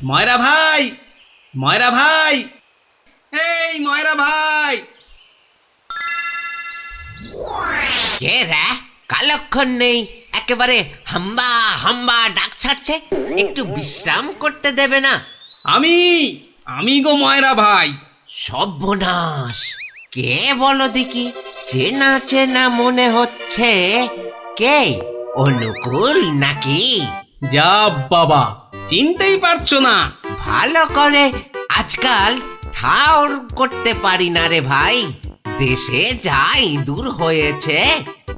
ময়রা ভাই, ময়রা ভাই, এই ময়রা ভাই। কে রে? কালক্ষণ নেই, একেবারে হাম্বা হাম্বা ডাক ছাড়ছে। একটু বিশ্রাম করতে দেবে না? আমি আমি গো ময়রা ভাই। সর্বনাশ! কে বলো দেখি? চেনা চেনা মনে হচ্ছে। কে? অনুকূল নাকি? যা বাবা, চিনতেই পারছো না? ভালো করে আজকাল ঠাউর করতে পারি না রে ভাই। দেশে যা ইঁদুর হয়েছে,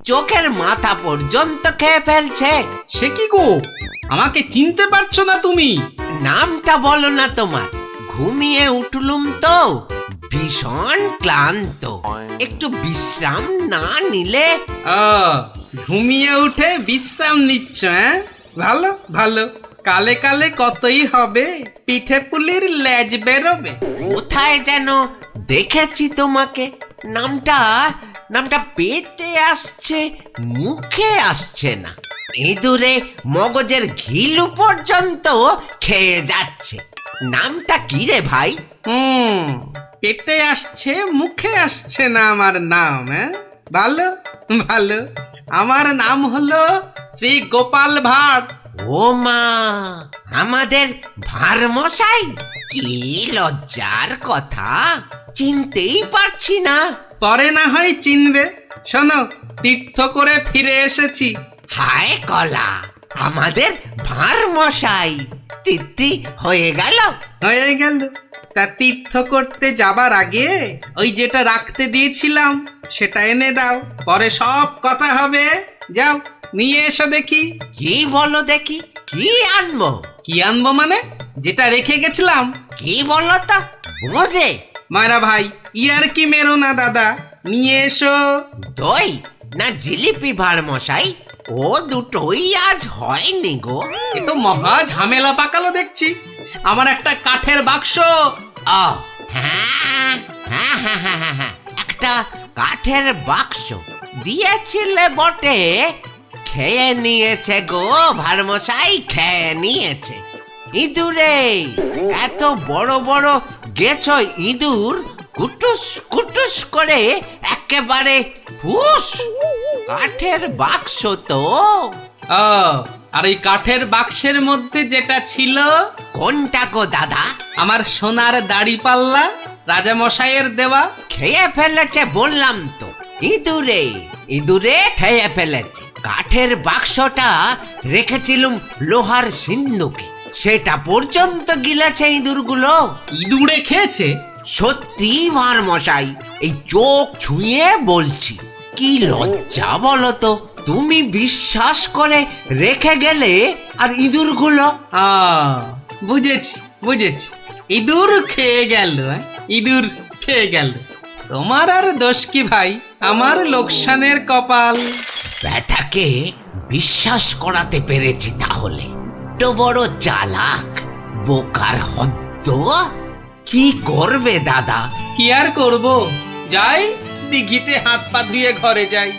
চোখের মাথা পর্যন্ত খেয়ে ফেলছে। সে কি গো, আমাকে চিনতে পারছো না তুমি? নামটা বলো না তোমার। ঘুমিয়ে উঠলুম তো, ভীষণ ক্লান্ত। একটু বিশ্রাম না নিলে। ঘুমিয়ে উঠে বিশ্রাম নিচ্ছ? হ্যাঁ, ভালো ভালো। কালে কালে কতই হবে, পিঠে পুলির লেজ বেরোবে। কোথায় যেন দেখেছি তোমাকে। নামটা নামটা পেটে আসছে, মুখে আসছে না। ইঁদুরে মগজের ঘিলু পর্যন্ত খেয়ে যাচ্ছে। নামটা কি রে ভাই? পেটে আসছে, মুখে আসছে না আমার নাম। হ্যাঁ, ভালো ভালো। আমার নাম হলো শ্রী গোপাল ভাঁড়। ও মা, আমাদের ভাঁড় মশাই! কি লজ্জার কথা, চিনতেই পারছি না। পরে না হয় চিনবে। শোনো, তীর্থ করে ফিরে এসেছি। হায় কলা, আমাদের ভাঁড় মশাই তিথি হয়ে গেল। হয়ে গেল। তা তীর্থ করতে যাবার আগে ওই যেটা রাখতে দিয়েছিলাম সেটা এনে দাও, পরে সব কথা হবে। যাও, নিয়ে এসো দেখি। কি বলো দেখি? কি আনবো? কি আনবো মানে? যেটা রেখে গেছিলাম। কি বলো তো? বোঝে? মায়েরা ভাই, ইয়ার কি মেরো না দাদা, নিয়ে এসো। দই না জিলিপি ভাঁড় মশাই? ও দুটোই আজ হয়নি গো। এ তো মহা ঝামেলা পাকালো দেখছি। আমার একটা কাঠের বাক্স। ও হ্যাঁ হ্যাঁ হ্যাঁ হ্যাঁ হ্যাঁ হ্যাঁ, একটা কাঠের বাক্স দিয়েছিলে বটে। খেয়ে নিয়েছে গো ভাঁড় মশাই, খেয়ে নিয়েছে। ইঁদুরে এত বড় বড় গেছ ইঁদুর, কুটুস কুটুস করে একেবারে হুস। কাঠের বাক্স তো। আর এই কাঠের বাক্সের মধ্যে যেটা ছিল। কোনটা গো দাদা? আমার সোনার দাড়ি পাল্লা, রাজা মশাইয়ের দেওয়া। খেয়ে ফেলেছে বললাম তো। ইঁদুরে ইঁদুরে খেয়ে ফেলেছে। কাঠের বাক্সটা রেখেছিলুম লোহার সিন্ধুকে, সেটা পর্যন্ত গিলেছে ইঁদুরগুলো। ইঁদুরে খেয়েছে? সত্যি ভাঁড় মশাই, এই চোখ ছুঁয়ে বলছি। কি লজ্জা বলো তো, তুমি বিশ্বাস করে রেখে গেলে আর ইঁদুরগুলো। বুঝেছি বুঝেছি, ইঁদুর খেয়ে গেল। ইঁদুর খেয়ে গেল। তোমার আর দোষ কি ভাই, আমার লোকসানের কপাল। ব্যাটাকে বিশ্বাস করাতে পেরেছি তাহলে। তো বড় চালাক, বোকার হদ্দ। কি করবে দাদা? কি আর করব, যাই দিঘিতে হাত পা ধুয়ে ঘরে যাই।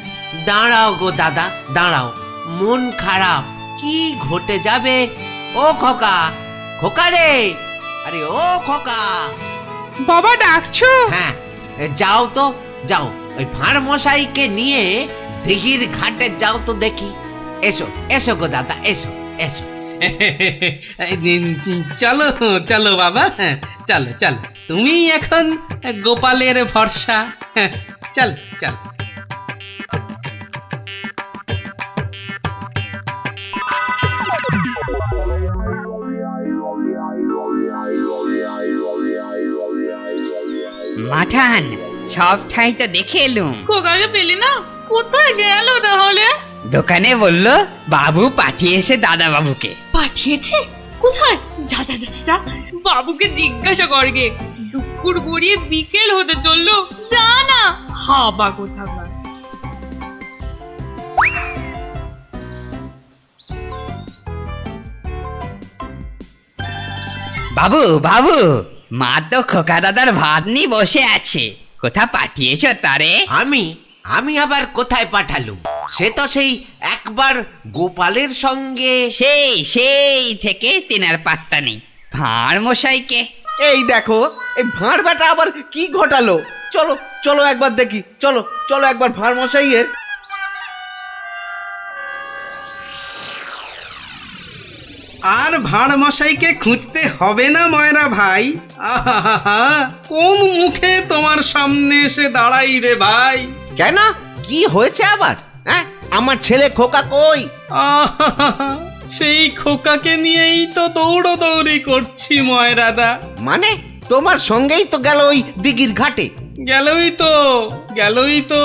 দাঁড়াও গো দাদা, দাঁড়াও। মন খারাপ, কি ঘটে যাবে? ও খোকা, খোকা রে! আরে ও খোকা! বাবা ডাকছো? হ্যাঁ, যাও তো, যাও। ওই ভাঁড় মশাইকে নিয়ে দিঘির ঘাটে যাও তো দেখি। এসো এসো গো দাদা, এসো এসো। চলো চলো বাবা, চলো চলো। তুমি এখন গোপালের ভরসা। চল চল। মাঠান, সব ঠাই তো দেখে এলুম। খোকাকে পেলি না? কোথায় গেল তাহলে? দোকানে বললো বাবু পাঠিয়েছে দাদা বাবুকে। পাঠিয়েছে? কোথায়? যা যা যা যা, বাবুকে জিজ্ঞাসা করগে। দুপুর গড়িয়ে বিকেল হতে চললো, যা না। হাবা কোথাকার। বাবু বাবু, মা তো খোকা দাদার ভাত নিয়ে বসে আছে। কোথা পাঠিয়েছ তারে? আমি আমি আবার কোথায় পাঠালুম? সে তো সেই একবার গোপালের সঙ্গে। সেই সেই থেকে তিনার পাত্তা নেই। ভাঁড় মশাইকে। এই দেখো, এই ভাঁড় বেটা আবার কি ঘটালো। চলো চলো একবার দেখি, চলো চলো একবার ভাঁড় মশাইয়ের। আর ভাঁড় মশাইকে খুঁজতে হবে না ময়রা ভাই। আহা, কোন মুখে তোমার সামনে এসে দাঁড়াই রে ভাই। কেন, কি হয়েছে আবার? হ্যাঁ, আমার ছেলে খোকা কই? আহা, সেই খোকাকে নিয়েই তো দৌড়দৌড়ি করছি ময়রাদা। মানে তোমার সঙ্গেই তো গেল ওই দিঘির ঘাটে? গেলই তো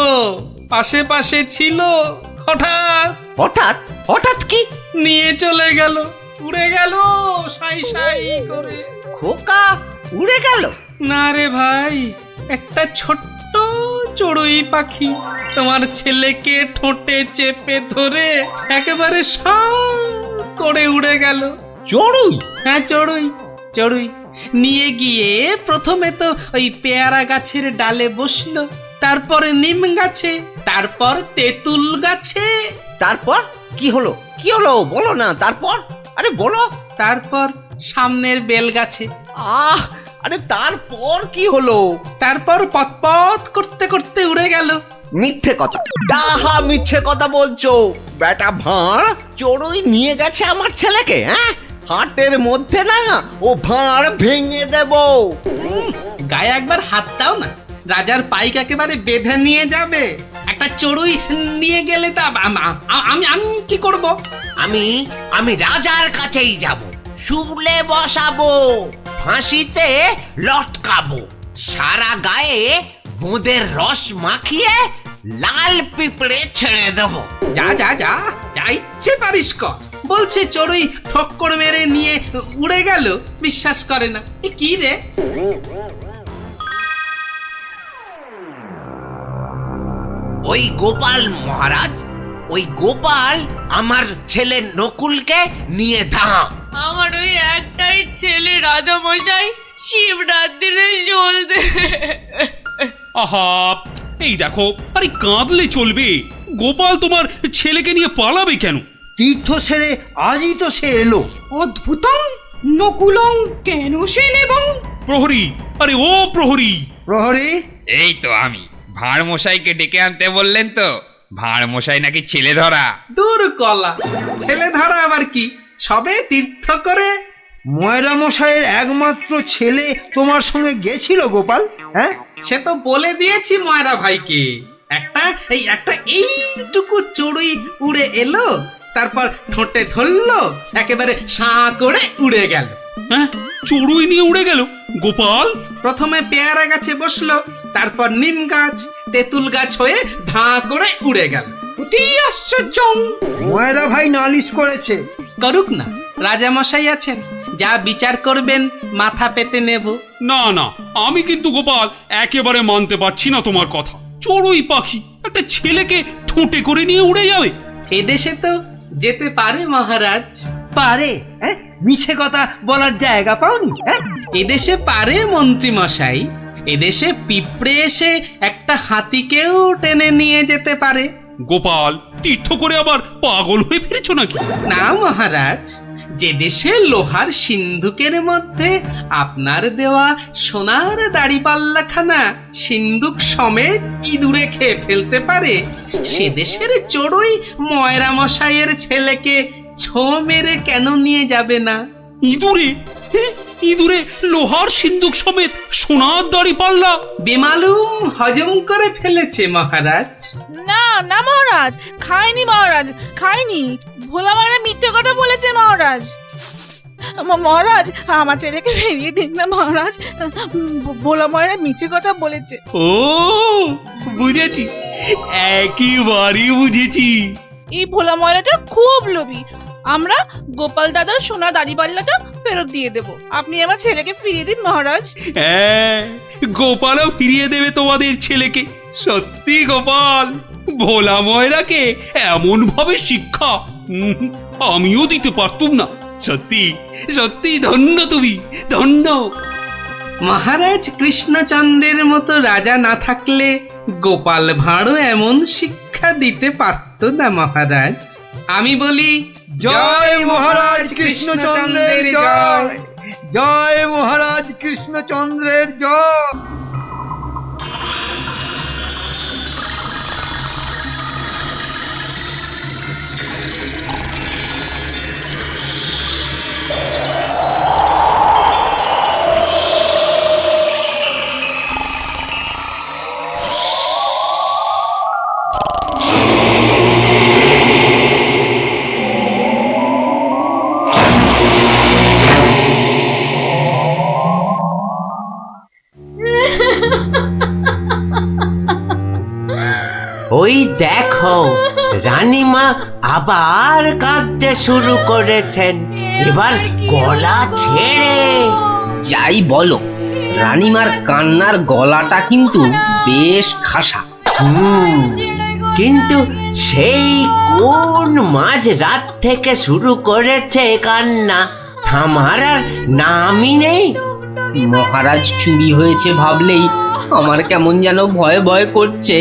পাশে ছিল, হঠাৎ হঠাৎ? হঠাৎ কি? নিয়ে চলে গেল, উড়ে গেল সাই সাই করে। খোকা উড়ে গেল? না রে ভাই, একটা ছোট্ট চড়ুই পাখি তোমার ছেলেকে ঠোঁটে চেপে ধরে একেবারে সাঁ করে উড়ে গেল। চড়ুই? হ্যাঁ, চড়ুই নিয়ে গিয়ে প্রথমে তো ওই পেয়ারা গাছের ডালে বসলো, তারপরে নিম গাছে, তারপর তেঁতুল গাছে, তারপর কি হলো? কি হলো বলো না, তারপর? আরে বলো। তারপর সামনের বেল গাছে, আহ, আরে তারপর কি হলো? তারপর পথ করতে করতে উড়ে গেল। মিথ্যে কথা, ডাহা মিথ্যে কথা বলছো বেটা ভাঁড়। চড়ুই নিয়ে গেছে আমার ছেলেকে? হ্যাঁ, হাটের মধ্যে না ও ভাঁড় ভেঙে দেব। গায়ে একবার হাত দাও না, রাজার পাইক একেবারে বেঁধে নিয়ে যাবে। একটা চড়ুই নিয়ে গেলে তা আমি কি করব? আমি রাজার কাছেই যাব, শুলে বসাবো, ফাঁসিতে লটকাবো, সারা গায়ে বোঁদের রস মাখিয়ে লাল পিঁপড়ে ছেড়ে দেবো। যা ইচ্ছে পারিস কর। বলছে চড়ুই ঠক্কর মেরে নিয়ে উড়ে গেল, বিশ্বাস করে না। এ কি রে? ওই গোপাল মহারাজ, ওই গোপাল আমার ছেলে নকুলকে নিয়ে ধাম। আমার ওই একটাই ছেলে রাজা মশাই, শিবরাত্রিরে চলতে। আহা, এই দেখো, আরে কাঁদলে চলবে? গোপাল তোমার ছেলেকে নিয়ে পালাবে কেন? তীর্থ সেরে আজই তো সে এলো। অদ্ভুতং নকুলং কেন সে নেবং। প্রহরী, আরে ও প্রহরী! প্রহরী? এই তো আমি। ভাঁড় মশাইকে ডেকে আনতে বললেন তো? ভাঁড় মশাই নাকি ছেলে ধরা। দূর কলা, ছেলে ধরা আবার কি, সবে তীর্থ করে। ময়রা মশাইয়ের একমাত্র ছেলে তোমার সঙ্গে গেছিল গোপাল? হ্যাঁ, সে তো বলে দিয়েছি ময়রা ভাইকে। একটা এইটুকু চড়ুই উড়ে এলো, তারপর ঠোঁটে ধরলো, একেবারে সাঁ করে উড়ে গেল। হ্যাঁ, চড়ুই নিয়ে উড়ে গেল গোপাল? প্রথমে পেয়ারা গাছে বসলো, তারপর নিম গাছ, তেঁতুল গাছ হয়ে ধাঁ করে উড়ে গেল। অতি আশ্চর্য। ময়রা ভাই নালিশ করেছে। করুক না, রাজা মশাই আছেন, যা বিচার করবেন মাথা পেতে নেব। না না, আমি কিন্তু গোপাল একেবারে মানতে পারছি না তোমার কথা। চড়ুই পাখি একটা ছেলেকে ঠোঁটে করে নিয়ে উড়ে যাবে? এদেশে তো যেতে পারে মহারাজ। পারে? হ্যাঁ, মিছে কথা বলার জায়গা পাওনি? হ্যাঁ, এদেশে পারে মন্ত্রী মশাই। এদেশে পিঁপড়ে এসে একটা হাতিকেও টেনে নিয়ে যেতে পারে। গোপাল, তীর্থ করে আবার পাগল হয়ে ফিরেছো নাকি? না মহারাজ, যে দেশে লোহার সিন্ধুকের মধ্যে আপনার দেওয়া সোনার দাড়িপাল্লাখানা সিন্ধুক সমেত ইঁদুরে খেয়ে ফেলতে পারে, সে দেশের চড়ুই ময়রা মশাইয়ের ছেলেকে ছো মেরে কেন নিয়ে যাবে না? ইঁদুরে? হ্যাঁ, ইঁদুরে লোহার সিন্ধুক সমেত সোনার দাড়ি পাল্লা? বেমালুম হজম করে ফেলেছে মহারাজ। না না মহারাজ, খায়নি মহারাজ, খায়নি। ভোলা মারা মিথ্যে কথা বলেছে মহারাজ। মহারাজ, আমার ছেলেকে ফিরিয়ে দিন না মহারাজ। ভোলা মারা মিথ্যে কথা বলেছে। ও, বুঝেছি, একেবারে বুঝেছি। এই ভোলা ময়রাটা খুব লোভী। আমরা গোপাল দাদার সোনা দাড়িপাল্লাটা ফেরত দিয়ে দেব। আপনি আমার ছেলেকে ফিরিয়ে দিন মহারাজ। হ্যাঁ, গোপালও ফিরিয়ে দেবে তোমাদের ছেলেকে। সত্যি গোপাল, ভোলা ময়রাকে এমন ভাবে শিক্ষা আমিও দিতে পারতুম না। সত্যি সত্যি ধন্য তুমি, ধন্য। মহারাজ কৃষ্ণচন্দ্রের মতো রাজা না থাকলে গোপাল ভাঁড়ও এমন শিক্ষা দিতে পারত না মহারাজ। আমি বলি, জয় মহারাজ কৃষ্ণচন্দ্রের জয়, জয় মহারাজ কৃষ্ণচন্দ্রের জয়। ওই দেখো রানীমা আবার কাঁদতে শুরু করেছেন, এবার গলা ছেড়ে। যাই বলো, রানীমার কান্নার গলাটা কিন্তু বেশ খাসা। কিন্তু সেই কোন মাঝ রাত থেকে শুরু করেছে কান্না, থামার আর নামই নেই। মহারাজ চুরি হয়েছে ভাবলেই আমার কেমন যেন ভয় ভয় করছে।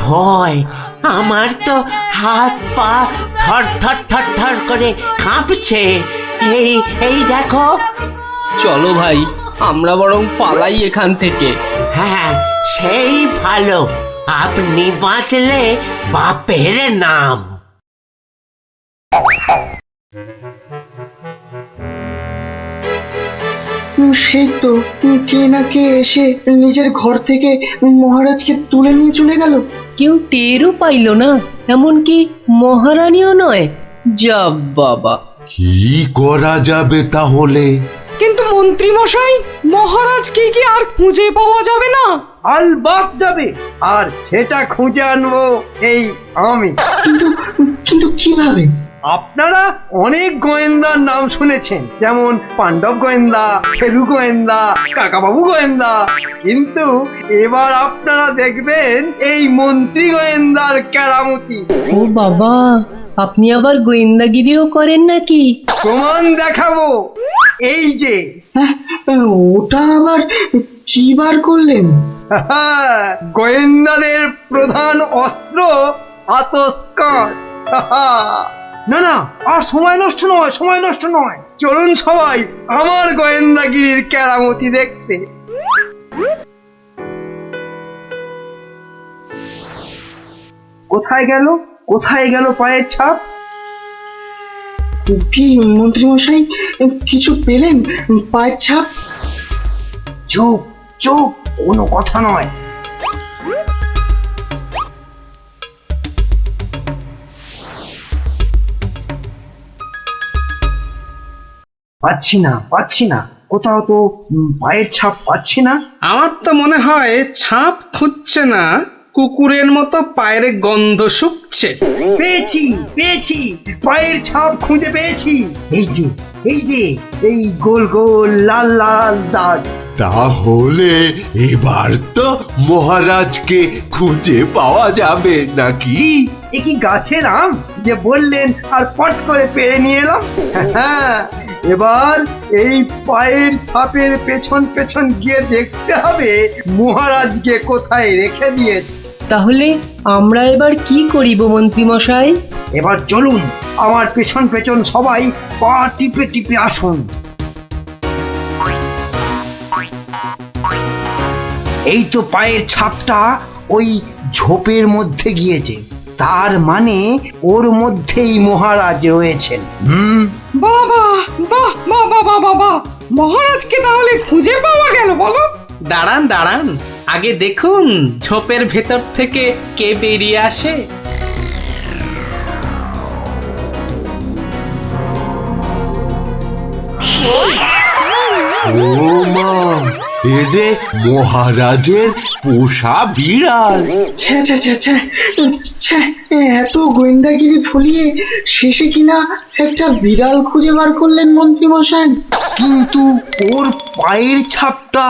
ভয়? আমার তো হাত পা থর থর থর থর করে কাঁপছে। এই এই দেখো। চলো ভাই, আমরা বরং পালাই এখান থেকে। হ্যাঁ, সেই ভালো, আপনি বাঁচলে বাপের নাম। সেই তো কে না কে এসে নিজের ঘর থেকে মহারাজকে তুলে নিয়ে চলে গেল। কেউ টেরও পাইল না, এমনকি মহারানীও নয়। যা বাবা, কি করা যাবে তাহলে? কিন্তু মন্ত্রী মশাই, মহারাজকে কি আর খুঁজে পাওয়া যাবে না? আলবাত যাবে, আর সেটা খুঁজে আনবো এই আমি। কিন্তু কিন্তু কিভাবে? আপনারা অনেক গোয়েন্দার নাম শুনেছেন, যেমন পাণ্ডব গোয়েন্দা, ফেলু গোয়েন্দা, কাকাবাবু গোয়েন্দা, কিন্তু এবার আপনারা দেখবেন এই মন্ত্রী গোয়েন্দার কেরামতি। ও বাবা, আপনি আবার গোয়েন্দাগিরিও করেন নাকি? প্রমাণ দেখাবো, এই যে। ওটা আবার কি বার করলেন? গোয়েন্দাদের প্রধান অস্ত্র আতস্কার। না না, আর সময় নষ্ট নয়, সময় নষ্ট নয়, চলুন সবাই আমার গোয়েন্দাগিরির কেরামতি দেখতে। কোথায় গেল, কোথায় গেল পায়ের ছাপ? কি মন্ত্রী মশাই, কিছু পেলেন পায়ের ছাপ? চুপ চুপ, কোনো কথা নয়। পাচ্ছি না, পাচ্ছি না, কোথাও তো পায়ের ছাপ পাচ্ছি না। আমার তো মনে হয় ছাপ খুঁজছে না, কুকুরের মতো পায়ের গন্ধ শুকছে। পেয়েছি পেয়েছি, পায়ের ছাপ খুঁজে পেয়েছি। এই যে, এই যে, এই গোল গোল লাল লাল দাগ। তাহলে এবার তো মহারাজকে খুঁজে পাওয়া যাবে নাকি? এ কি গাছের আম যে বললেন আর পট করে পেরে নিয়ে এলাম? হ্যাঁ, এবার এই পায়ের ছাপের পেছন পেছন গিয়ে দেখতে হবে মহারাজকে কোথায় রেখে দিয়েছে। তাহলে আমরা এবার কি করিব মন্ত্রী মশাই? এবার চলুন, আমার পেছন পেছন সবাই পা টিপে টিপে আসুন। এই তো পায়ের ছাপটা ওই ঝোপের মধ্যে গিয়েছে, তার মানে ওর মধ্যেই মহারাজ রয়েছেন। বাবা, বাহ, বাবা, বাবা, বাহ, মহারাজকে তাহলে খুঁজে পাওয়া গেল বলো? দাঁড়ান দাঁড়ান, আগে দেখুন ঝোপের ভেতর থেকে কে বেরিয়ে আসে। ও মা, এ যে মহারাজের পোষা বিড়াল। ছ্যা ছ্যা ছ্যা ছ্যা ছ্যা, এত গোয়েন্দাগিরি ফলিয়ে শেষে কিনা একটা বিড়াল খুঁজে বার করলেন মন্ত্রী মশাই। কিন্তু ওর পায়ের ছাপটা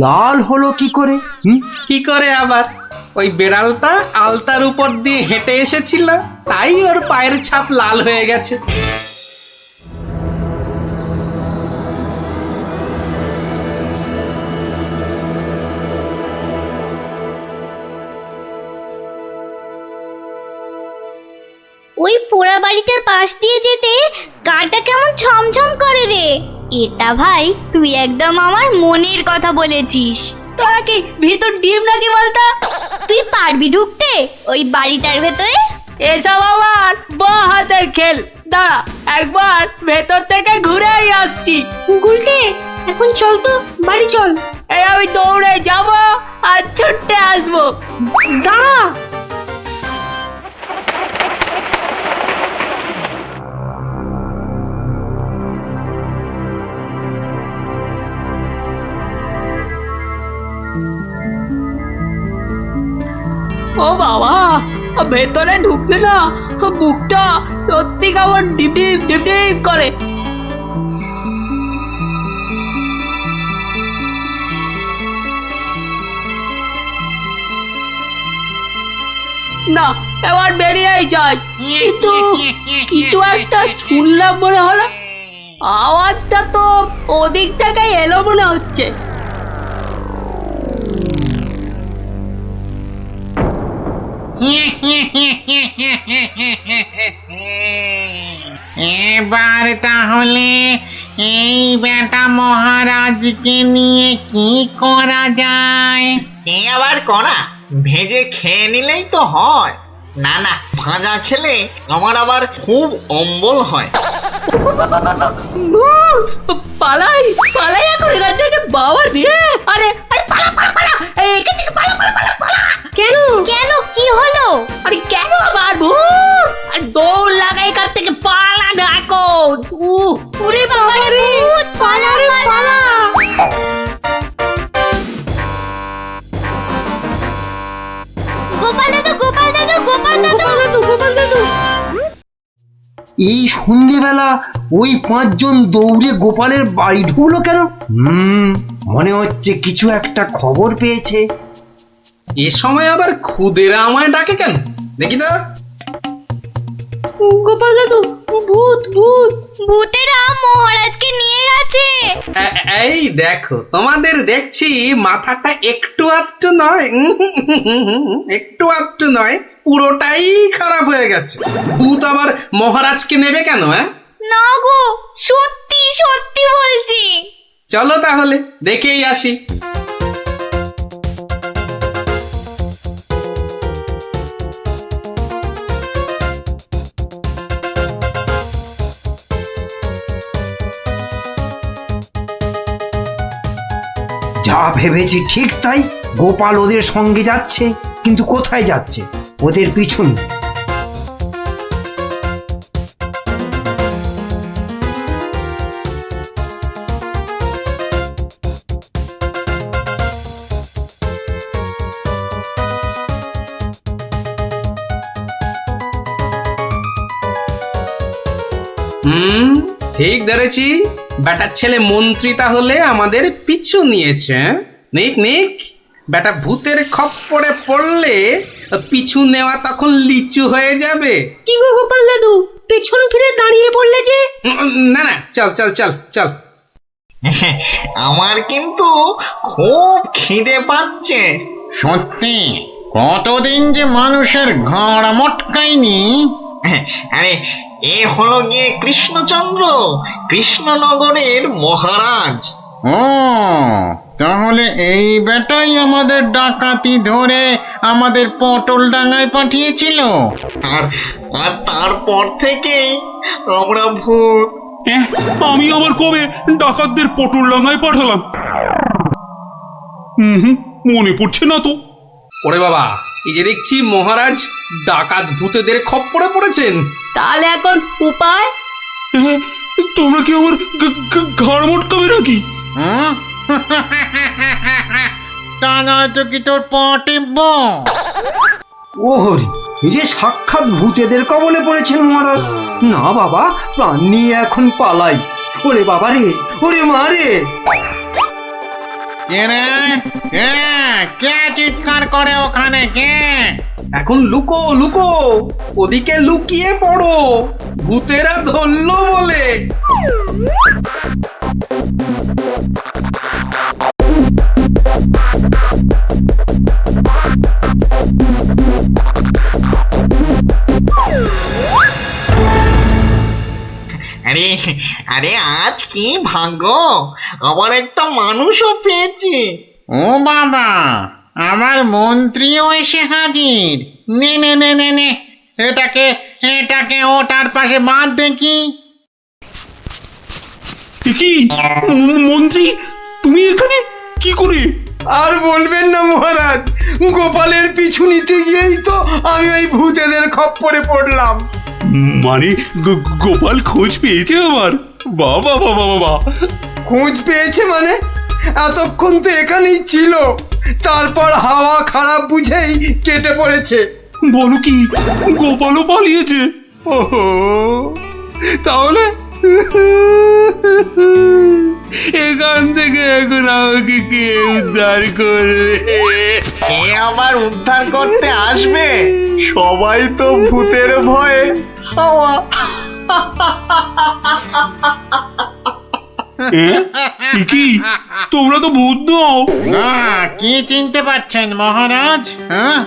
লাল হলো কি করে? কি করে আবার? ওই বেড়ালটা আলতার উপর দিয়ে হেঁটে এসেছিল, তাই ওর পায়ের ছাপ লাল হয়ে গেছে। ওই পোড়া বাড়িটার পাশ দিয়ে যেতে গাটা কেমন ছমছম করে রে। এটা ভাই তুই একদম আমার মনের কথা বলেছিস। তোরা কি ভিতর ডিম নাকি বলতো? তুই পারবি ঢুকতে ওই বাড়িটার ভেতরে? এসব আমার বাঁ হাতের খেল। দাঁড়া, একবার ভেতর থেকে ঘুরেই আসছি। গুলটে এখন চল তো, বাড়ি চল। এই আমি দৌড়ে যাব আর ছুটে আসবো। দাঁড়া। ও বাবা, ভেতরে ঢুকলে না বুকটা সত্যি কেমন ডিপ ডিপ ডিপ ডিপ করে। না, এবার বেরিয়েই যাই। কিন্তু কিছু একটা শুনলাম মনে হলো। আওয়াজটা তো ওদিক থেকে এলো মনে হচ্ছে। এবার তাহলে এই বেটা মহারাজকে নিয়ে কি করা যায়? কি আবার করা, ভেজে খেয়ে নিলেই তো হয়। না না, ভাজা খেলে আমার আবার খুব অম্বল হয়। পালাই পালাই এখন এখান থেকে, বাবা রে। আরে আরে পালা পালা পালা, এখান থেকে পালা পালা পালা পালা। কেন কেন, কি হলো? আরে কেন আবার ভূত? আরে দৌড় লাগাই এখান থেকে, পালা না এখন। ওরে বাবা রে, ভূত, পালা রে পালা। গোপাল দাদু, গোপাল দাদু, গোপাল দাদু, গোপাল দাদু। এই সন্ধ্যেবেলা ওই 5 জন দৌড়ে গোপালের বাড়ি ঢুকলো কেন? মনে হচ্ছে কিছু একটা খবর পেয়েছে। এ সময় আবার খুদেরা আমায় ডাকে কেন? দেখি তো। গোপাল দাদু, ভূত ভূত। ভূতেরা মহারাজকে নিয়ে গেছে। এই দেখো, তোমাদের দেখছি মাথাটা একটু আধটু নয়, একটু আধটু নয়, পুরোটাই খারাপ হয়ে গেছে। ভূত আবার মহারাজকে নেবে কেন? না গো, সত্যি সত্যি বলছি। চলো তাহলে দেখেই আসি। যা ভেবেছি ঠিক তাই। গোপাল ওদের সঙ্গে যাচ্ছে, কিন্তু কোথায় যাচ্ছে? ওদের পিছন। ঠিক ধরেছি, বেটার ছেলে মন্ত্রী তাহলে আমাদের পিছু নিয়েছে। নিক নিক, বেটা ভূতের খপ্পরে পড়লে পিছু নেওয়া তখন লিচু হয়ে যাবে। কি গো গোপাল দাদু, পেছন ফিরে দাঁড়িয়ে পড়লে যে? না না, চল চল চল চল। আমার কিন্তু খুব খিদে পাচ্ছে। সত্যি, কতদিন যে মানুষের ঘাড় মটকায়নি। আরে এ হলো গিয়ে কৃষ্ণচন্দ্র, কৃষ্ণনগরের মহারাজ। ও, তাহলে এই বেটাই আমাদের ডাকাতি ধরে আমাদের পটল ডাঙায় পাঠিয়েছিল। আর তারপর থেকেই আমরা ভূত। আমি আবার কবে ডাকাতদের পটল ডাঙায় পাঠালাম? মনে পড়ছে না তো। ওরে বাবা, এই যে দেখছি মহারাজ ডাকাত ভূতেদের খপ্পরে পড়েছেন। তাহলে এখন উপায়? তোমরা কি আমার ঘাড় মটকাবে নাকি? টাঙায় তো কি তোর পা টিপব? ও হরি, এই যে সাক্ষাৎ ভূতেদের কবলে পড়েছেন মহারাজ। না বাবা, প্রাণ নিয়ে এখন পালাই। ওরে বাবা রে, ওরে মা রে। কে চিৎকার করে ওখানে? কে? এখন লুকো লুকো, ওদিকে লুকিয়ে পড়ো, ভূতেরা ধরলো বলে। আরে আরে আজ কি ভাগ্য, আবার একটা মানুষও পেয়েছি। ও বাবা, আমার মন্ত্রীও এসে হাজির। নে নে নে নে নে, এটাকে ওটার পাশে বাঁধ দেখি। কি মন্ত্রী, তুমি এখানে কি করে? আর বলবেন না মহারাজ, গোপালের পিছু নিতে গিয়েই তো আমি ওই ভূতেদের খপ্পরে পড়লাম। মানে গোপাল খোঁজ পেয়েছে আমার? বাবা বাবা বাবা, খোঁজ পেয়েছে মানে? এতক্ষণ তো এখানেই ছিল, তারপর হাওয়া খারাপ বুঝেই কেটে পড়েছে। বলো কি, গোপালও পালিয়েছে? ওহো, তাহলে এখান থেকে এখন আমাকে কে উদ্ধার করবে? কে আবার উদ্ধার করতে আসবে? সবাই তো ভূতের ভয়ে হাওয়া। কি তোমরা তো ভূত নও? না, কি চিনতে পারছেন মহারাজ? হ্যাঁ,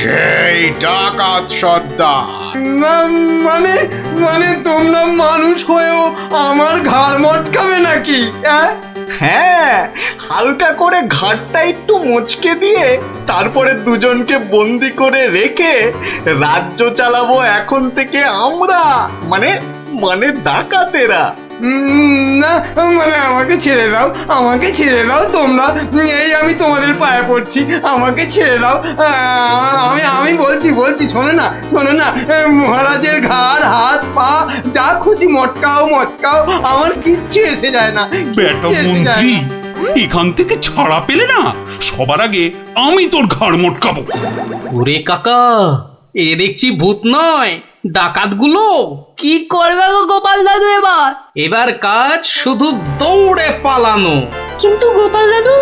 সেই ডাকাত সর্দার। মানে মানে তোমরা মানুষ হয়েও আমার ঘাড় মটকাবে নাকি? হ্যাঁ, হালকা করে ঘাটটা একটু মুচকে দিয়ে তারপরে দুজনকে বন্দি করে রেখে রাজ্য চালাবো এখন থেকে আমরা, মানে মানে ডাকাতেরা। না মানে আমাকে ছেড়ে দাও, আমাকে ছেড়ে দাও তোমরা, এই আমি তোমাদের পায়ে পড়ছি, আমাকে ছেড়ে দাও। আমি বলছি শোনো না, মহারাজের ঘাড় হাত পা যা খুশি মটকাও, আমার কিচ্ছু এসে যায় না। বেটা মন্ত্রী, এখান থেকে ছাড়া পেলে না, সবার আগে আমি তোর ঘাড় মটকাবো। ওরে কাকা, এ দেখছি ভূত নয়, ডাকাতগুলো। কি করবে গো গোপাল দাদু এবার কাজ শুধু দৌড়ে পালানো। কিন্তু গোপাল দাদু,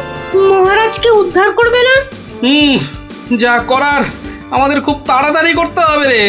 মহারাজকে উদ্ধার করবে না? যা করার আমাদের খুব তাড়াতাড়ি করতে হবে রে।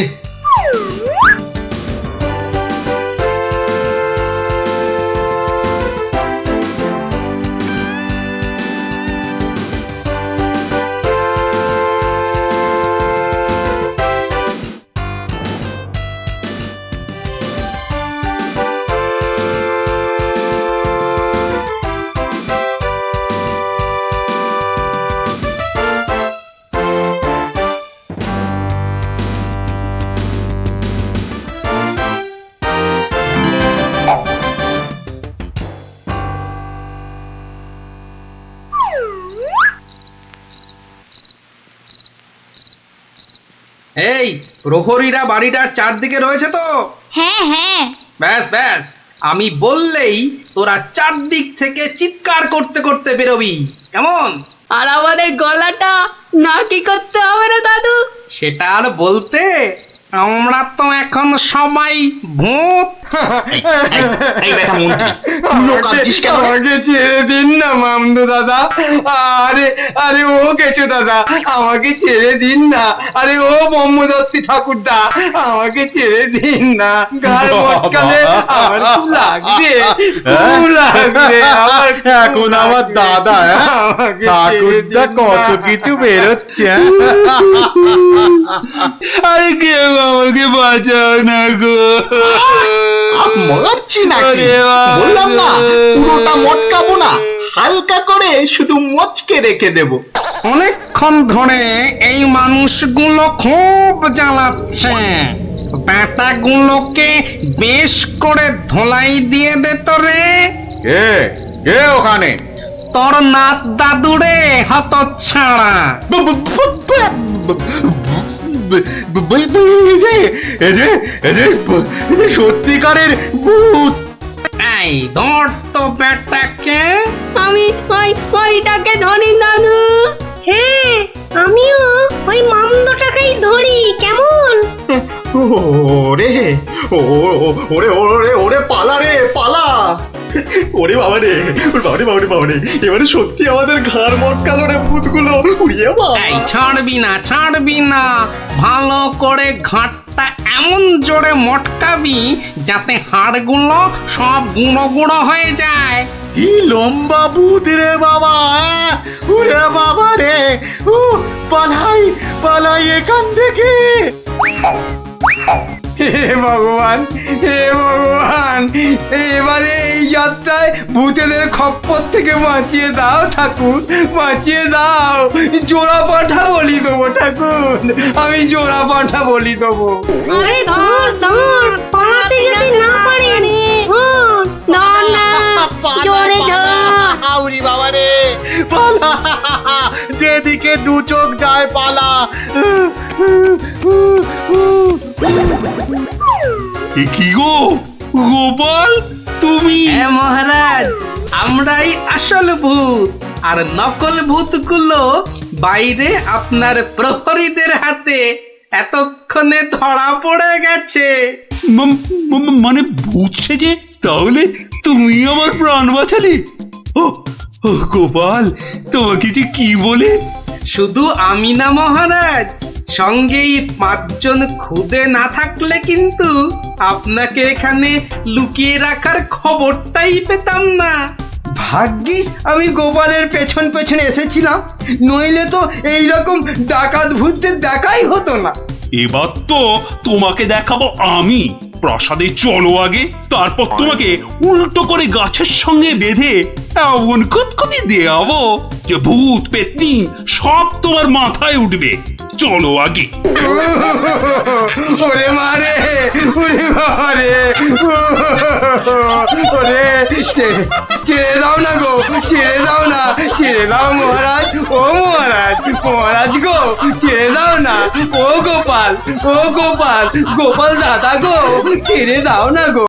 এই প্রহরীরা বাড়িটার চারদিকে রয়েছে তো? হ্যাঁ হ্যাঁ। ব্যাস, আমি বললেই তোরা চারদিক থেকে চিৎকার করতে করতে বেরোবি, কেমন? আর আমাদের গলাটা নাকি করতে হবে না দাদু? সেটা আর বলতে, আমরা তো এখন সবাই ভূত। আমাকে ছেড়ে দিন না মামদু দাদা। আরে ও কেচু দাদা, আমাকে ছেড়ে দিন না। আরে ও ব্রহ্মদত্তি ঠাকুরদা, আমাকে ছেড়ে দিন না। গায়ে মটকালে আমার খুব লাগবে। এখন আমার দাদা ঠাকুরদা কত কিছু বেরোচ্ছে। আরে কেউ আমাকে বাঁচাও না গো। মারছি নাকি? বললাম না পুরোটা মটকাবো না, হালকা করে শুধু মচকে রেখে দেব। অনেকক্ষণ ধরে এই মানুষগুলো খুব জ্বালাচ্ছে, ব্যাটাগুলোকে বেশ করে ধোলাই দিয়ে দে তো রে। কে ওখানে? তোর নাত দাদুরে হতচ্ছাড়া। সত্যিকারের ভূত। এই ধর তো ব্যাটাকে। আমি ওইটাকে ধরি দাদু। হ্যাঁ, আমিও ওই মামদটাকেই ধরি, কেমন? ওরে ওরে ওরে ওরে পালা রে পালা ওরে বাবা রে বাবারে বাবারে বাবারে এবারে সত্যি আমাদের ঘাড় মটকালো রে ভূতগুলো উড়িয়ে এই ছাড়বি না ভালো করে ঘাটটা এমন জোরে মটকাবি যাতে হাড়গুলো সব গুঁড়ো গুঁড়ো হয়ে যায়। কি লম্বা ভূত রে বাবা উড়ে বাবা রে পালাই পালাই এখান থেকে। হে ভগবান এবারে এই যাত্রায় ভূতেদের খপ্পর থেকে বাঁচিয়ে দাও ঠাকুর, বাঁচিয়ে দাও। জোড়া পাঠা বলি দেবো ঠাকুর, আমি জোড়া পাঠা বলি দেবো। আরে ধর ধর, পালাতে যদি না পারি ধর না, জোরে ধর। উড়ি বাবা রে পালা, যেদিকে দু চোখ যায় পালা। কি গো গোপাল, তুমি? হ্যাঁ মহারাজ, আমরাই আসল ভূত, আর নকল ভূতগুলো বাইরে আপনার প্রহরীদের হাতে এতক্ষণে ধরা পড়ে গেছে। মানে ভূত সেজে তাহলে তুমি আমার প্রাণ বাঁচালে? ও গোপাল, তোমাকে যে কি বলে। শুধু আমি না মহারাজ, সঙ্গেই 5 জন খুদে না থাকলে কিন্তু আপনাকে এখানে লুকিয়ে রাখার খবরটাই পেতাম না। ভাগ্যিস আমি গোপালের পেছন পেছনে এসেছিলাম, নইলে তো এইরকম ডাকাত ভূতদের দেখাই হতো না। এবার তো তোমাকে দেখাবো আমি। প্রাসাদে চলো আগে, তারপর তোমাকে উল্টো করে গাছের সঙ্গে বেঁধে এমন কুতকুতি দেওয়াবো যে ভূত পেতনি সব তোমার মাথায় উঠবে। চলো আগে। ওরে মারে, ওরে বাবারে, ওরে ছেড়ে দাও না গো, ছেড়ে দাও না, ছেড়ে দাও মহারাজ, ও মহারাজ, মহারাজ গো ছেড়ে দাও না। ও গোপাল, ও গোপাল, গোপাল দাদা গো ছেড়ে দাও না গো।